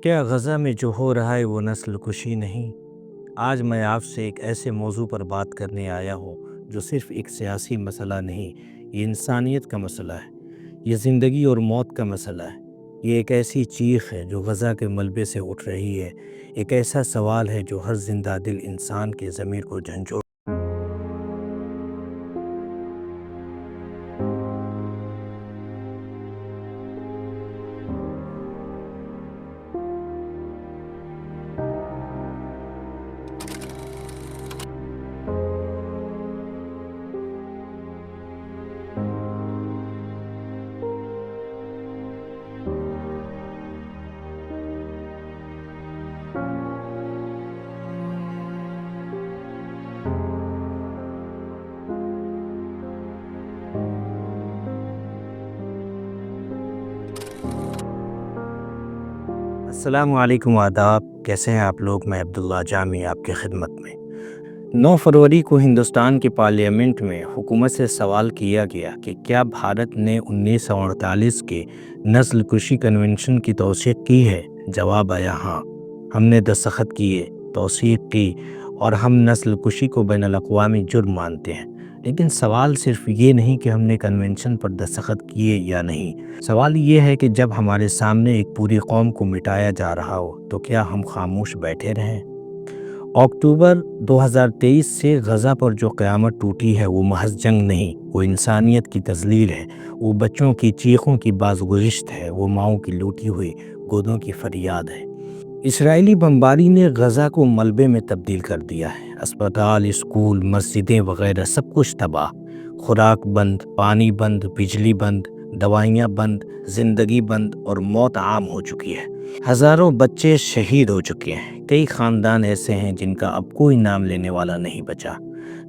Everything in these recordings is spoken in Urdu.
کیا غزہ میں جو ہو رہا ہے وہ نسل کشی نہیں؟ آج میں آپ سے ایک ایسے موضوع پر بات کرنے آیا ہوں جو صرف ایک سیاسی مسئلہ نہیں، یہ انسانیت کا مسئلہ ہے، یہ زندگی اور موت کا مسئلہ ہے۔ یہ ایک ایسی چیخ ہے جو غزہ کے ملبے سے اٹھ رہی ہے، ایک ایسا سوال ہے جو ہر زندہ دل انسان کے ضمیر کو جھنجھوڑ۔ السلام علیکم، آداب، کیسے ہیں آپ لوگ؟ میں عبداللہ جامی آپ کی خدمت میں۔ 9 فروری کو ہندوستان کی پارلیمنٹ میں حکومت سے سوال کیا گیا کہ کیا بھارت نے 1948 کے نسل کشی کنونشن کی توثیق کی ہے؟ جواب آیا ہاں، ہم نے دستخط کیے، توثیق کی، اور ہم نسل کشی کو بین الاقوامی جرم مانتے ہیں۔ لیکن سوال صرف یہ نہیں کہ ہم نے کنونشن پر دستخط کیے یا نہیں، سوال یہ ہے کہ جب ہمارے سامنے ایک پوری قوم کو مٹایا جا رہا ہو تو کیا ہم خاموش بیٹھے رہیں؟ اکتوبر 2023 سے غزہ پر جو قیامت ٹوٹی ہے وہ محض جنگ نہیں، وہ انسانیت کی تذلیل ہے، وہ بچوں کی چیخوں کی بازگشت ہے، وہ ماؤں کی لوٹی ہوئی گودوں کی فریاد ہے۔ اسرائیلی بمباری نے غزہ کو ملبے میں تبدیل کر دیا ہے۔ اسپتال، اسکول، مسجدیں وغیرہ سب کچھ تباہ، خوراک بند، پانی بند، بجلی بند، دوائیاں بند، زندگی بند، اور موت عام ہو چکی ہے۔ ہزاروں بچے شہید ہو چکے ہیں، کئی خاندان ایسے ہیں جن کا اب کوئی نام لینے والا نہیں بچا۔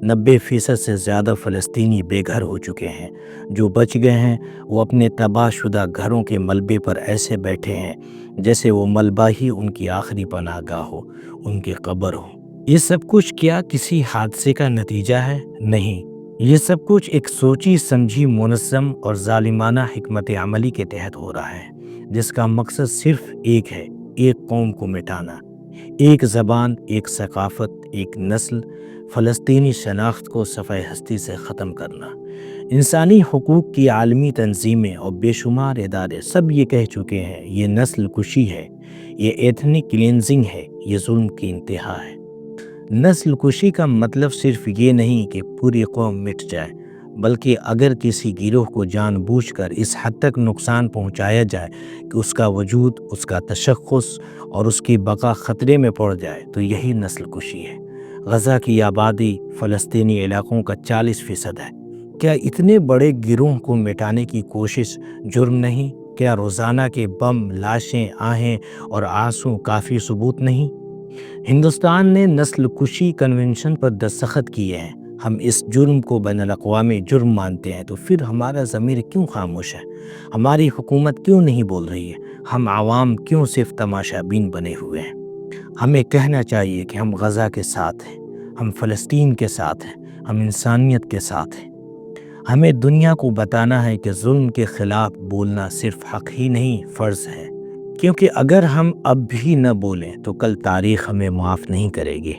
90% سے زیادہ فلسطینی بے گھر ہو چکے ہیں۔ جو بچ گئے ہیں وہ اپنے تباہ شدہ گھروں کے ملبے پر ایسے بیٹھے ہیں جیسے وہ ملبہ ہی ان کی آخری پناہ گاہ ہو، ان کی قبر ہو۔ یہ سب کچھ کیا کسی حادثے کا نتیجہ ہے؟ نہیں، یہ سب کچھ ایک سوچی سمجھی منظم اور ظالمانہ حکمت عملی کے تحت ہو رہا ہے، جس کا مقصد صرف ایک ہے، ایک قوم کو مٹانا، ایک زبان، ایک ثقافت، ایک نسل، فلسطینی شناخت کو صفحہ ہستی سے ختم کرنا۔ انسانی حقوق کی عالمی تنظیمیں اور بے شمار ادارے سب یہ کہہ چکے ہیں، یہ نسل کشی ہے، یہ ایتھنک کلینزنگ ہے، یہ ظلم کی انتہا ہے۔ نسل کشی کا مطلب صرف یہ نہیں کہ پوری قوم مٹ جائے، بلکہ اگر کسی گروہ کو جان بوجھ کر اس حد تک نقصان پہنچایا جائے کہ اس کا وجود، اس کا تشخص اور اس کی بقا خطرے میں پڑ جائے تو یہی نسل کشی ہے۔ غزہ کی آبادی فلسطینی علاقوں کا 40% ہے۔ کیا اتنے بڑے گروہ کو مٹانے کی کوشش جرم نہیں؟ کیا روزانہ کے بم، لاشیں، آہیں اور آنسو کافی ثبوت نہیں؟ ہندوستان نے نسل کشی کنونشن پر دستخط کیے ہیں، ہم اس جرم کو بین الاقوامی جرم مانتے ہیں، تو پھر ہمارا ضمیر کیوں خاموش ہے؟ ہماری حکومت کیوں نہیں بول رہی ہے؟ ہم عوام کیوں صرف تماشا بین بنے ہوئے ہیں؟ ہمیں کہنا چاہیے کہ ہم غزہ کے ساتھ ہیں، ہم فلسطین کے ساتھ ہیں، ہم انسانیت کے ساتھ ہیں۔ ہمیں دنیا کو بتانا ہے کہ ظلم کے خلاف بولنا صرف حق ہی نہیں، فرض ہے، کیونکہ اگر ہم اب بھی نہ بولیں تو کل تاریخ ہمیں معاف نہیں کرے گی۔